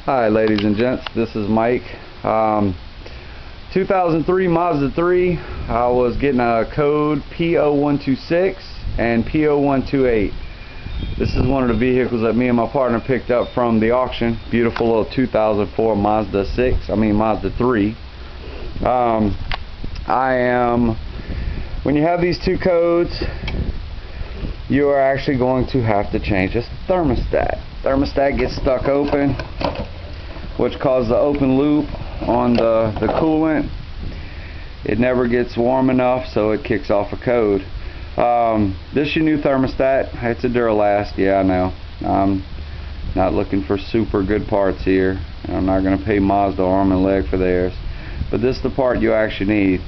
Hi ladies and gents, this is Mike. 2003 Mazda 3. I was getting a code P0126 and P0128. This is one of the vehicles that me and my partner picked up from the auction. Beautiful little 2004 Mazda 3. When you have these two codes, you are actually going to have to change this thermostat. Thermostat gets stuck open, which causes the open loop on the coolant. It never gets warm enough, so it kicks off a code. This is your new thermostat. It's a Duralast. Yeah, I know. I'm not looking for super good parts here. I'm not going to pay Mazda arm and leg for theirs. But this is the part you actually need.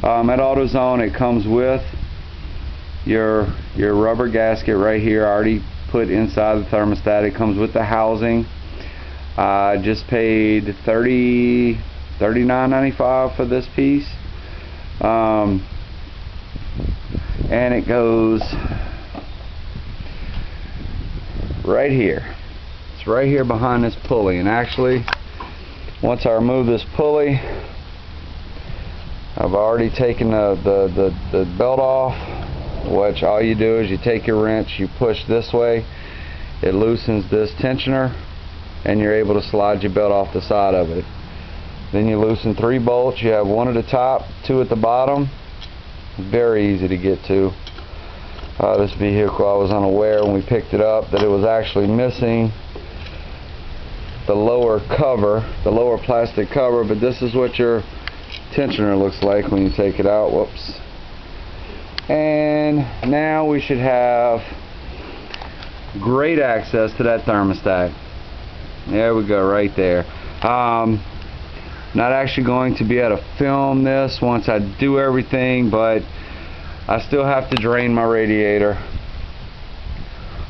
At AutoZone, it comes with your rubber gasket right here, already put inside the thermostat. It comes with the housing. I just paid $39.95 for this piece, and it goes right here. It's right here behind this pulley, and actually once I remove this pulley, I've already taken the belt off, which all you do is you take your wrench, you push this way, it loosens this tensioner, and you're able to slide your belt off the side of it. Then you loosen 3 bolts. You have 1 at the top, 2 at the bottom. Very easy to get to. This vehicle, I was unaware when we picked it up that it was actually missing the lower cover, the lower plastic cover, but this is what your tensioner looks like when you take it out. Whoops. And now we should have great access to that thermostat. There we go, right there. Not actually going to be able to film this once I do everything, but I still have to drain my radiator.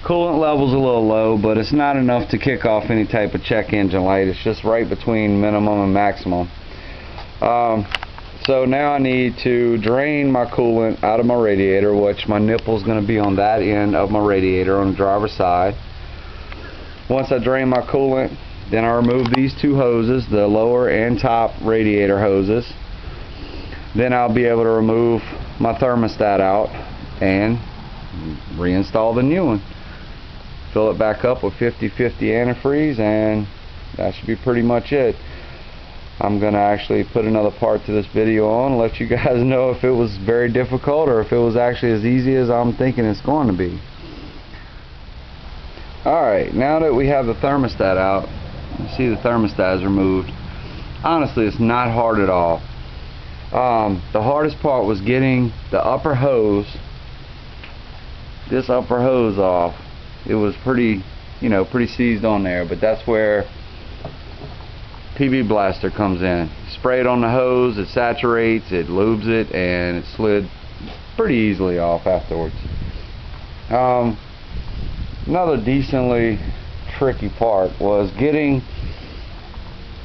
Coolant level's a little low, but it's not enough to kick off any type of check engine light. It's just right between minimum and maximum. So now I need to drain my coolant out of my radiator, which my nipple's going to be on that end of my radiator on the driver's side. Once I drain my coolant, then I remove these 2 hoses, the lower and top radiator hoses. Then I'll be able to remove my thermostat out and reinstall the new one. Fill it back up with 50/50 antifreeze, and that should be pretty much it. I'm going to actually put another part to this video on and let you guys know if it was very difficult or if it was actually as easy as I'm thinking it's going to be. Alright, now that we have the thermostat out, you see the thermostat is removed. Honestly, it's not hard at all. The hardest part was getting the upper hose, this upper hose off. It was pretty seized on there, but that's where PB Blaster comes in. Spray it on the hose, it saturates, it lubes it, and it slid pretty easily off afterwards. Another decently tricky part was getting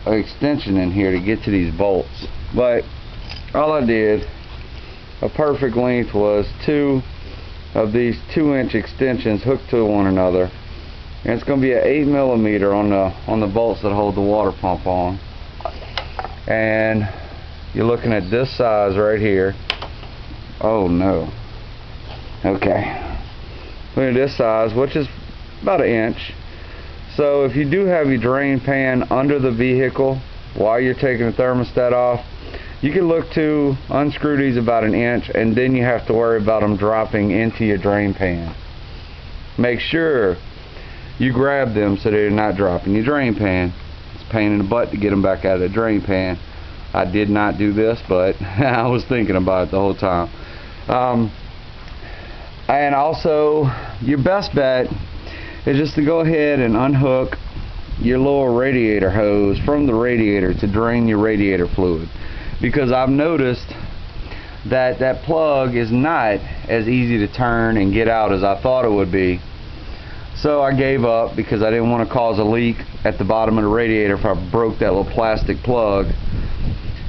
an extension in here to get to these bolts, but all I did, a perfect length, was 2 of these 2-inch extensions hooked to one another, and it's going to be an 8mm on the bolts that hold the water pump on. And you're looking at this size right here. Oh no. Okay. Look at this size, which is about 1 inch. So if you do have your drain pan under the vehicle while you're taking the thermostat off, you can look to unscrew these about 1 inch, and then you have to worry about them dropping into your drain pan. Make sure you grab them so they're not dropping your drain pan. It's a pain in the butt to get them back out of the drain pan. I did not do this, but I was thinking about it the whole time. And also, your best bet is just to go ahead and unhook your lower radiator hose from the radiator to drain your radiator fluid, because I've noticed that that plug is not as easy to turn and get out as I thought it would be. So I gave up because I didn't want to cause a leak at the bottom of the radiator if I broke that little plastic plug.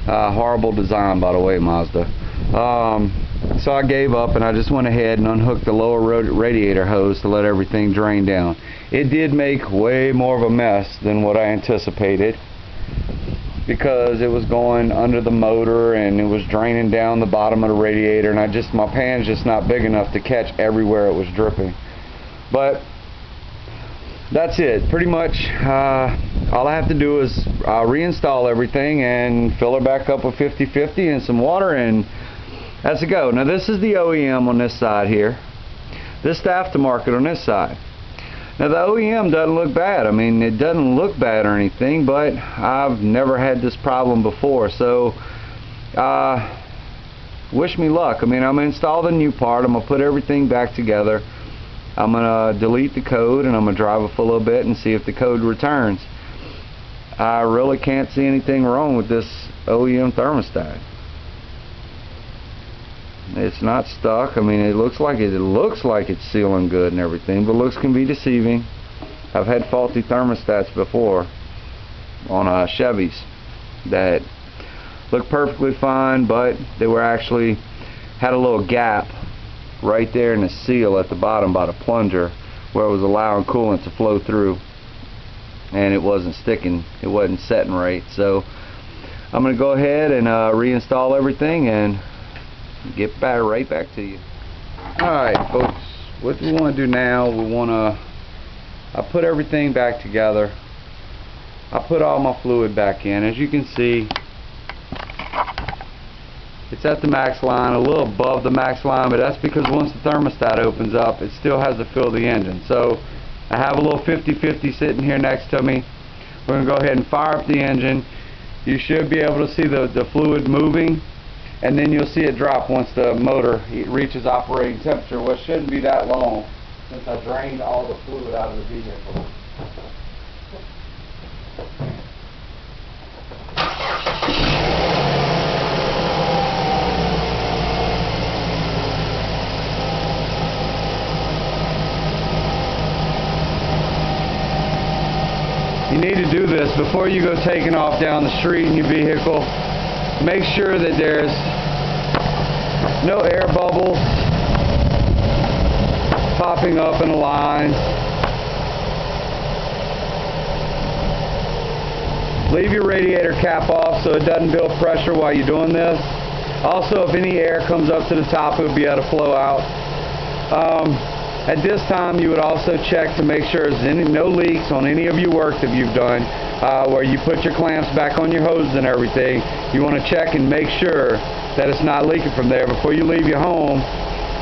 Horrible design, by the way, Mazda. So I gave up and I just went ahead and unhooked the lower radiator hose to let everything drain down. it did make way more of a mess than what I anticipated, because it was going under the motor and it was draining down the bottom of the radiator, and my pan's just not big enough to catch everywhere it was dripping. But that's it. Pretty much all I have to do is reinstall everything and fill her back up with 50/50 and some water, and that's a go. Now this is the OEM on this side here. This is the aftermarket on this side. Now the OEM doesn't look bad. I mean, it doesn't look bad or anything, but I've never had this problem before, so wish me luck. I mean, I'm going to install the new part. I'm going to put everything back together. I'm going to delete the code, and I'm going to drive it for a little bit and see if the code returns. I really can't see anything wrong with this OEM thermostat. It's not stuck. I mean, it looks like it's sealing good and everything, but looks can be deceiving. I've had faulty thermostats before on Chevys that looked perfectly fine, but they were actually had a little gap right there in the seal at the bottom by the plunger where it was allowing coolant to flow through, and it wasn't sticking, it wasn't setting right. So I'm going to go ahead and reinstall everything and get right back to you. Alright folks, what we want to do now, I put everything back together. I put all my fluid back in. As you can see, it's at the max line, a little above the max line, but that's because once the thermostat opens up, it still has to fill the engine. So I have a little 50/50 sitting here next to me. We're going to go ahead and fire up the engine. You should be able to see the fluid moving, and then you'll see it drop once the motor reaches operating temperature, which shouldn't be that long since I drained all the fluid out of the vehicle. You need to do this before you go taking off down the street in your vehicle. Make sure that there's no air bubbles popping up in the lines. Leave your radiator cap off so it doesn't build pressure while you're doing this. Also, if any air comes up to the top, it will be able to flow out. At this time, you would also check to make sure there's no leaks on any of your work that you've done, where you put your clamps back on your hoses and everything. You want to check and make sure that it's not leaking from there before you leave your home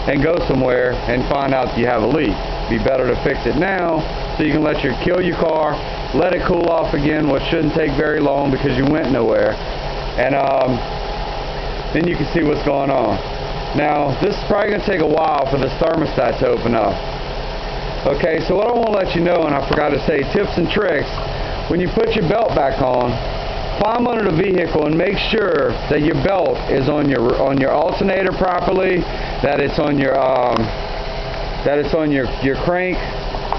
and go somewhere and find out you have a leak. It'd be better to fix it now so you can kill your car, let it cool off again, which shouldn't take very long because you went nowhere, and then you can see what's going on. Now, this is probably going to take a while for this thermostat to open up. Okay, so what I want to let you know, and I forgot to say, tips and tricks, when you put your belt back on, climb under the vehicle and make sure that your belt is on your alternator properly, that it's on your crank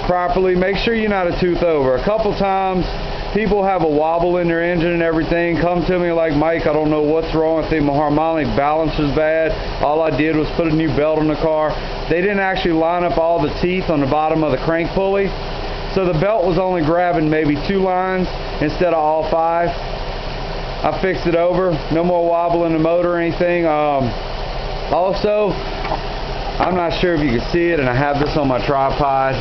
properly. Make sure you're not a tooth over. A couple times people have a wobble in their engine and everything, come to me like, Mike, I don't know what's wrong. I think my harmonic balance is bad. All I did was put a new belt on the car. They didn't actually line up all the teeth on the bottom of the crank pulley, so the belt was only grabbing maybe 2 lines instead of all 5. I fixed it over. No more wobble in the motor or anything. Also, I'm not sure if you can see it, and I have this on my tripod,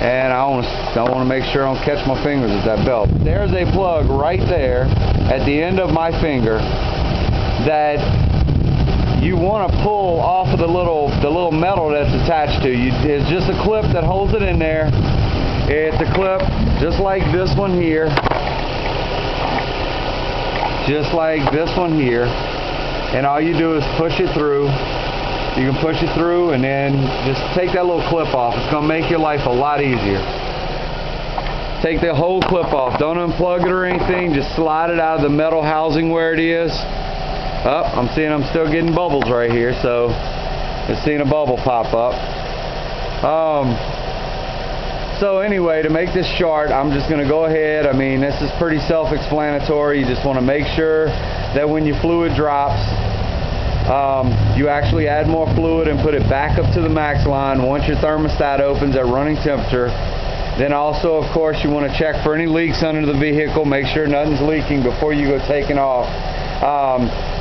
and I want to make sure I don't catch my fingers with that belt. There's a plug right there at the end of my finger that you want to pull off of the little metal that's attached to you. It's just a clip that holds it in there. It's a clip just like this one here. Just like this one here. And all you do is push it through. You can push it through and then just take that little clip off. It's going to make your life a lot easier. Take the whole clip off. Don't unplug it or anything. Just slide it out of the metal housing where it is. Oh, I'm still getting bubbles right here, so just seeing a bubble pop up. So anyway, to make this short, I'm just going to go ahead. I mean, this is pretty self-explanatory. You just want to make sure that when your fluid drops, you actually add more fluid and put it back up to the max line once your thermostat opens at running temperature. Then also, of course, you want to check for any leaks under the vehicle. Make sure nothing's leaking before you go taking off.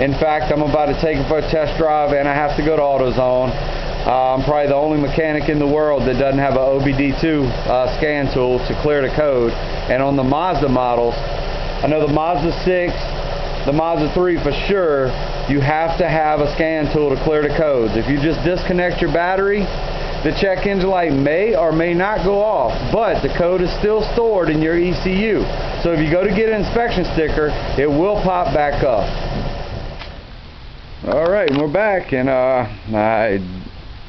In fact, I'm about to take it for a test drive, and I have to go to AutoZone. I'm probably the only mechanic in the world that doesn't have an OBD2 scan tool to clear the code. And on the Mazda models, I know the Mazda 6, the Mazda 3 for sure, you have to have a scan tool to clear the codes. If you just disconnect your battery, the check engine light may or may not go off, but the code is still stored in your ECU. So if you go to get an inspection sticker, it will pop back up. Alright, we're back, and I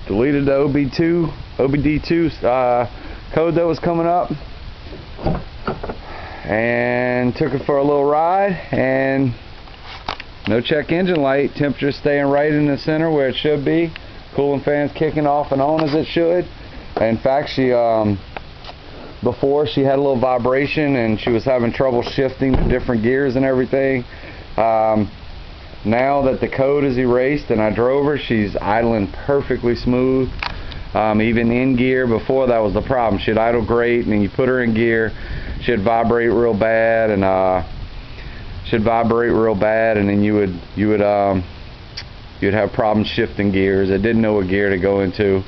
deleted the OBD2 code that was coming up, and took it for a little ride, and no check engine light. Temperature staying right in the center where it should be. Cooling fans kicking off and on as it should. In fact, she before she had a little vibration and she was having trouble shifting to different gears and everything. Now that the code is erased and I drove her, she's idling perfectly smooth. Even in gear, before that was the problem. She'd idle great, and then you put her in gear, she'd vibrate real bad, and then you'd have problems shifting gears. It didn't know what gear to go into.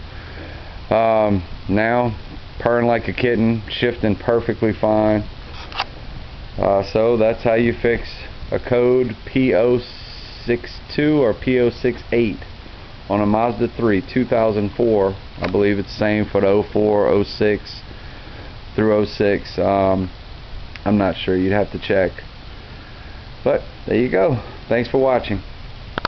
Now, purring like a kitten, shifting perfectly fine. So that's how you fix a code P0162 or P0128 on a Mazda 3 2004. I believe it's the same for the 04, 06 through 06. I'm not sure. You'd have to check. But there you go. Thanks for watching.